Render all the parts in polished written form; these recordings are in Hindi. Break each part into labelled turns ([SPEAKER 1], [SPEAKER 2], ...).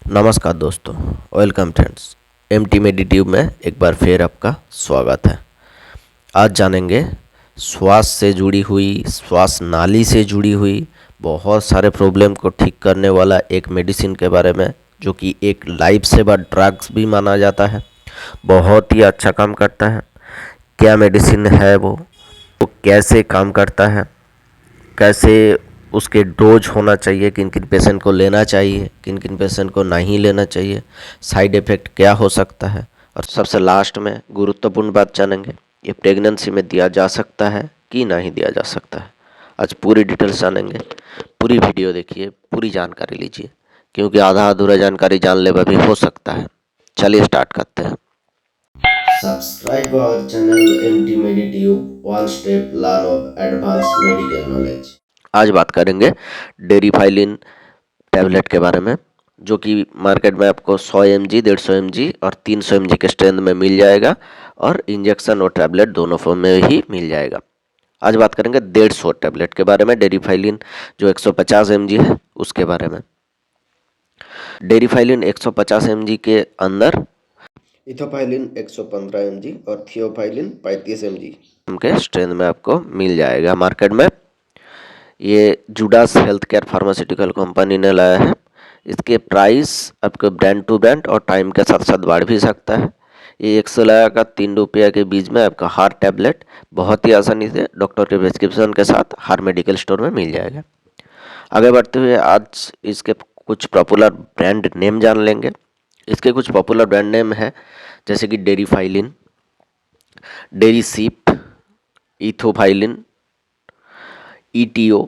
[SPEAKER 1] नमस्कार दोस्तों, वेलकम फ्रेंड्स। एमटी मेडिट्यूब में एक बार फिर आपका स्वागत है। आज जानेंगे श्वास से जुड़ी हुई, श्वास नाली से जुड़ी हुई बहुत सारे प्रॉब्लम को ठीक करने वाला एक मेडिसिन के बारे में, जो कि एक लाइफ सेवर ड्रग्स भी माना जाता है। बहुत ही अच्छा काम करता है। क्या मेडिसिन है वो कैसे काम करता है, कैसे उसके डोज होना चाहिए, किन किन पेशेंट को लेना चाहिए, किन किन पेशेंट को नहीं लेना चाहिए, साइड इफ़ेक्ट क्या हो सकता है, और सबसे लास्ट में गुरुत्वपूर्ण बात जानेंगे, ये प्रेगनेंसी में दिया जा सकता है कि नहीं दिया जा सकता है। आज पूरी डिटेल्स जानेंगे। पूरी वीडियो देखिए, पूरी जानकारी लीजिए, क्योंकि आधा अधूरा जानकारी जानलेवा भी हो सकता है। चलिए स्टार्ट करते हैं।
[SPEAKER 2] Subscribe our channel MT Meditube, one step learn of advanced medical knowledge.
[SPEAKER 1] आज बात करेंगे डेरीफाइलिन टैबलेट के बारे में, जो कि मार्केट में आपको 100 mg, 150 mg और 300 mg के स्ट्रेंथ में मिल जाएगा, और इंजेक्शन और टैबलेट दोनों फॉर्म में ही मिल जाएगा। आज बात करेंगे 150 टैबलेट के बारे में, डेरीफाइलिन जो 150 mg है उसके बारे में। डेरीफाइलिन 150 mg के अंदर
[SPEAKER 2] इथोफाइलिन 115 mg और थियोफाइलिन 35 mg
[SPEAKER 1] के स्ट्रेंथ में आपको मिल जाएगा मार्केट में। ये Judas health care pharmaceutical company ने लाया है। इसके प्राइस आपको ब्रांड टू ब्रांड और टाइम के साथ साथ बढ़ भी सकता है। ये 100 का 3 रुपया के बीच में आपका हर टैबलेट बहुत ही आसानी से डॉक्टर के प्रिस्क्रिप्शन के साथ हर मेडिकल स्टोर में मिल जाएगा। आगे बढ़ते हुए आज इसके कुछ पॉपुलर ब्रांड नेम जान लेंगे। इसके कुछ पॉपुलर ब्रांड नेम है, जैसे कि डेरीफाइलिन, डेरीसिप, इथोफाइलिन, ईटीओ,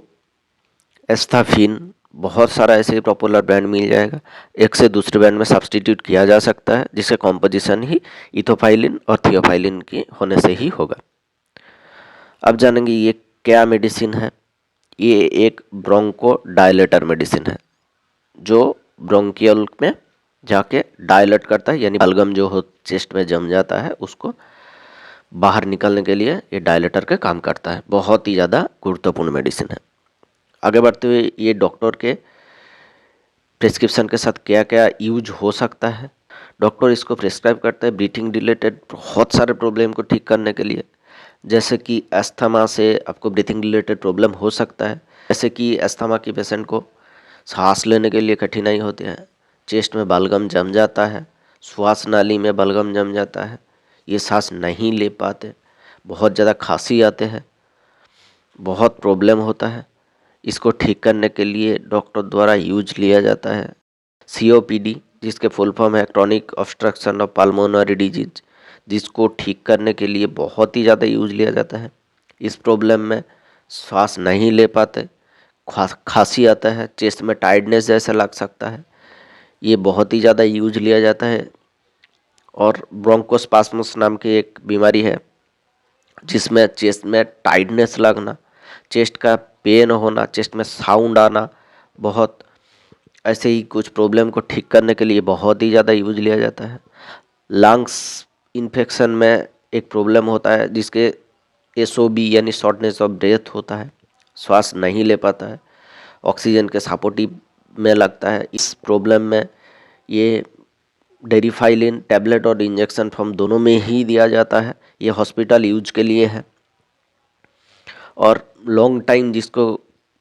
[SPEAKER 1] एस्थाफिन, बहुत सारा ऐसे पॉपुलर ब्रांड मिल जाएगा। एक से दूसरे ब्रांड में सब्सटीट्यूट किया जा सकता है, जिसका कॉम्पोजिशन ही इथोफाइलिन और थियोफाइलिन की होने से ही होगा। अब जानेंगे ये क्या मेडिसिन है। ये एक ब्रोंको डायलेटर मेडिसिन है, जो ब्रोंकियल में जाके डायलेट करता है, यानी बलगम जो हो चेस्ट में जम जाता है उसको बाहर निकलने के लिए ये डायलेटर का काम करता है। बहुत ही ज़्यादा गुरुत्वपूर्ण मेडिसिन है। आगे बढ़ते हुए ये डॉक्टर के प्रिस्क्रिप्शन के साथ क्या क्या यूज हो सकता है। डॉक्टर इसको प्रिस्क्राइब करता है ब्रीथिंग रिलेटेड बहुत सारे प्रॉब्लम को ठीक करने के लिए, जैसे कि अस्थमा से आपको ब्रीथिंग रिलेटेड प्रॉब्लम हो सकता है। जैसे कि अस्थमा की पेशेंट को सांस लेने के लिए कठिनाई होती है, चेस्ट में बलगम जम जाता है, श्वास नाली में बलगम जम जाता है, ये सांस नहीं ले पाते, बहुत ज़्यादा खांसी आते हैं, बहुत प्रॉब्लम होता है। इसको ठीक करने के लिए डॉक्टर द्वारा यूज लिया जाता है COPD, जिसके फुल फॉर्म है chronic obstruction of pulmonary disease, जिसको ठीक करने के लिए बहुत ही ज़्यादा यूज लिया जाता है। इस प्रॉब्लम में सांस नहीं ले पाते, खांसी आता है, चेस्ट में टाइटनेस जैसा लग सकता है, ये बहुत ही ज़्यादा यूज लिया जाता है। और ब्रोंकोस्पास्मस नाम की एक बीमारी है, जिसमें चेस्ट में टाइटनेस लगना, चेस्ट का पेन होना, चेस्ट में साउंड आना, बहुत ऐसे ही कुछ प्रॉब्लम को ठीक करने के लिए बहुत ही ज़्यादा यूज लिया जाता है। लंग्स इन्फेक्शन में एक प्रॉब्लम होता है, जिसके SOB यानी शॉर्टनेस ऑफ ब्रेथ होता है, श्वास नहीं ले पाता है, ऑक्सीजन के सपोर्टिव में लगता है। इस प्रॉब्लम में ये डेरीफाइलिन टैबलेट और इंजेक्शन फॉर्म दोनों में ही दिया जाता है। ये हॉस्पिटल यूज के लिए है। और लॉन्ग टाइम जिसको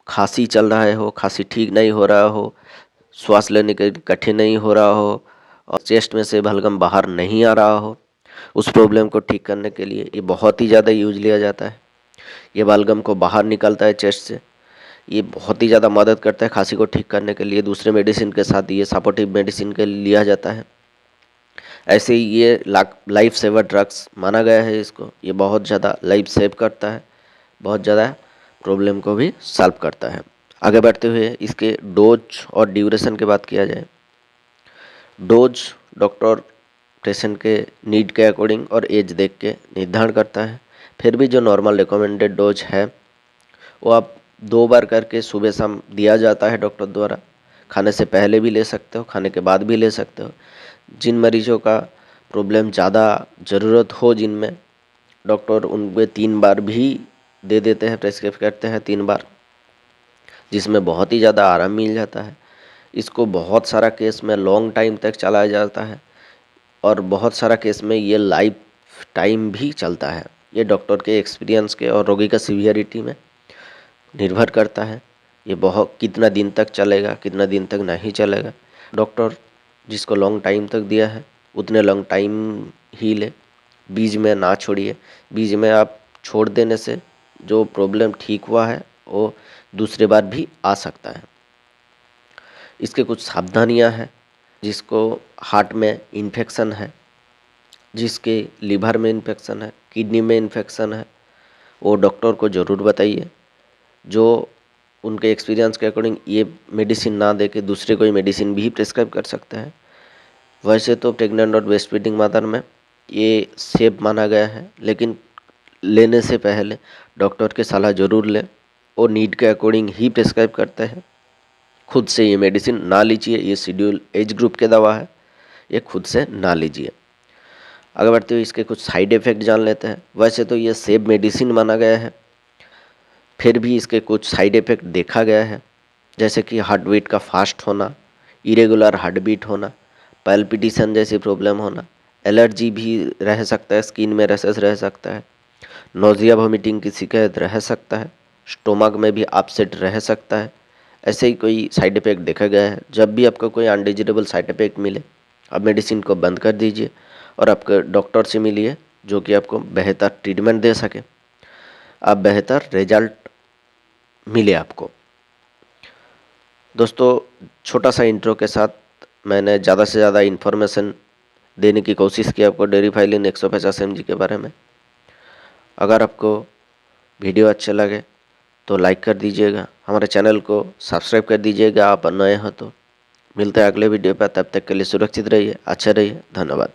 [SPEAKER 1] खांसी चल रहा हो, खांसी ठीक नहीं हो रहा हो, श्वास लेने के कठिन नहीं हो रहा हो, और चेस्ट में से बलगम बाहर नहीं आ रहा हो, उस प्रॉब्लम को ठीक करने के लिए ये बहुत ही ज़्यादा यूज लिया जाता है। ये बलगम को बाहर निकलता है चेस्ट से, ये बहुत ही ज़्यादा मदद करता है खांसी को ठीक करने के लिए। दूसरे मेडिसिन के साथ ये सपोर्टिव मेडिसिन के लिए लिया जाता है। ऐसे ही ये लाइफ सेवर ड्रग्स माना गया है इसको। ये बहुत ज़्यादा लाइफ सेव करता है, बहुत ज़्यादा प्रॉब्लम को भी सॉल्व करता है। आगे बढ़ते हुए इसके डोज और ड्यूरेशन की बात किया जाए। डोज डॉक्टर पेशेंट के नीड के अकॉर्डिंग और एज देख के निर्धारण करता है। फिर भी जो नॉर्मल रिकमेंडेड डोज है वो आप 2 बार करके सुबह शाम दिया जाता है डॉक्टर द्वारा। खाने से पहले भी ले सकते हो, खाने के बाद भी ले सकते हो। जिन मरीजों का प्रॉब्लम ज़्यादा ज़रूरत हो, जिनमें डॉक्टर उनके 3 बार भी दे देते हैं, प्रेस्क्राइब करते हैं 3 बार, जिसमें बहुत ही ज़्यादा आराम मिल जाता है। इसको बहुत सारा केस में लॉन्ग टाइम तक चलाया जाता है और बहुत सारा केस में ये लाइफ टाइम भी चलता है। ये डॉक्टर के एक्सपीरियंस के और रोगी का सीवियरिटी में निर्भर करता है। ये बहुत कितना दिन तक चलेगा, कितना दिन तक नहीं चलेगा। डॉक्टर जिसको लॉन्ग टाइम तक दिया है उतने लॉन्ग टाइम ही ले, बीच में ना छोड़िए। बीच में आप छोड़ देने से जो प्रॉब्लम ठीक हुआ है वो दूसरे बार भी आ सकता है। इसके कुछ सावधानियां हैं। जिसको हार्ट में इन्फेक्शन है, जिसके लीवर में इन्फेक्शन है, किडनी में इन्फेक्शन है, वो डॉक्टर को ज़रूर बताइए। जो उनके एक्सपीरियंस के अकॉर्डिंग ये मेडिसिन ना दे के दूसरे कोई मेडिसिन भी प्रिस्क्राइब कर सकते हैं। वैसे तो प्रेग्नेंट और ब्रेस्ट फीडिंग मदर में ये सेफ माना गया है, लेकिन लेने से पहले डॉक्टर की सलाह ज़रूर लें। वो नीड के अकॉर्डिंग ही प्रिस्क्राइब करते हैं। खुद से ये मेडिसिन ना लीजिए, ये शेड्यूल एज ग्रुप के दवा है, ये खुद से ना लीजिए। आगे बढ़ते हुए इसके कुछ साइड इफ़ेक्ट जान लेते हैं। वैसे तो ये सेफ मेडिसिन माना गया है, फिर भी इसके कुछ साइड इफ़ेक्ट देखा गया है, जैसे कि हार्ट बीट का फास्ट होना, इरेगुलर हार्ट बीट होना, पैल्पिटेशन जैसी प्रॉब्लम होना, एलर्जी भी रह सकता है, स्किन में रैशेस रह सकता है, नोजिया वोमिटिंग की शिकायत रह सकता है, स्टोमक में भी अपसेट रह सकता है। ऐसे ही कोई साइड इफ़ेक्ट देखा गया है। जब भी आपको कोई अनडिजिटेबल साइड इफ़ेक्ट मिले आप मेडिसिन को बंद कर दीजिए और आपके डॉक्टर से मिलिए जो कि आपको बेहतर ट्रीटमेंट दे सके, आप बेहतर रिजल्ट मिले आपको। दोस्तों, छोटा सा इंट्रो के साथ मैंने ज़्यादा से ज़्यादा इन्फॉर्मेशन देने की कोशिश की आपको डेरिफाइलिन 150 mg के बारे में। अगर आपको वीडियो अच्छे लगे तो लाइक कर दीजिएगा, हमारे चैनल को सब्सक्राइब कर दीजिएगा आप नए हो तो। मिलते हैं अगले वीडियो पर, तब तक के लिए सुरक्षित रहिए, अच्छे रहिए, धन्यवाद।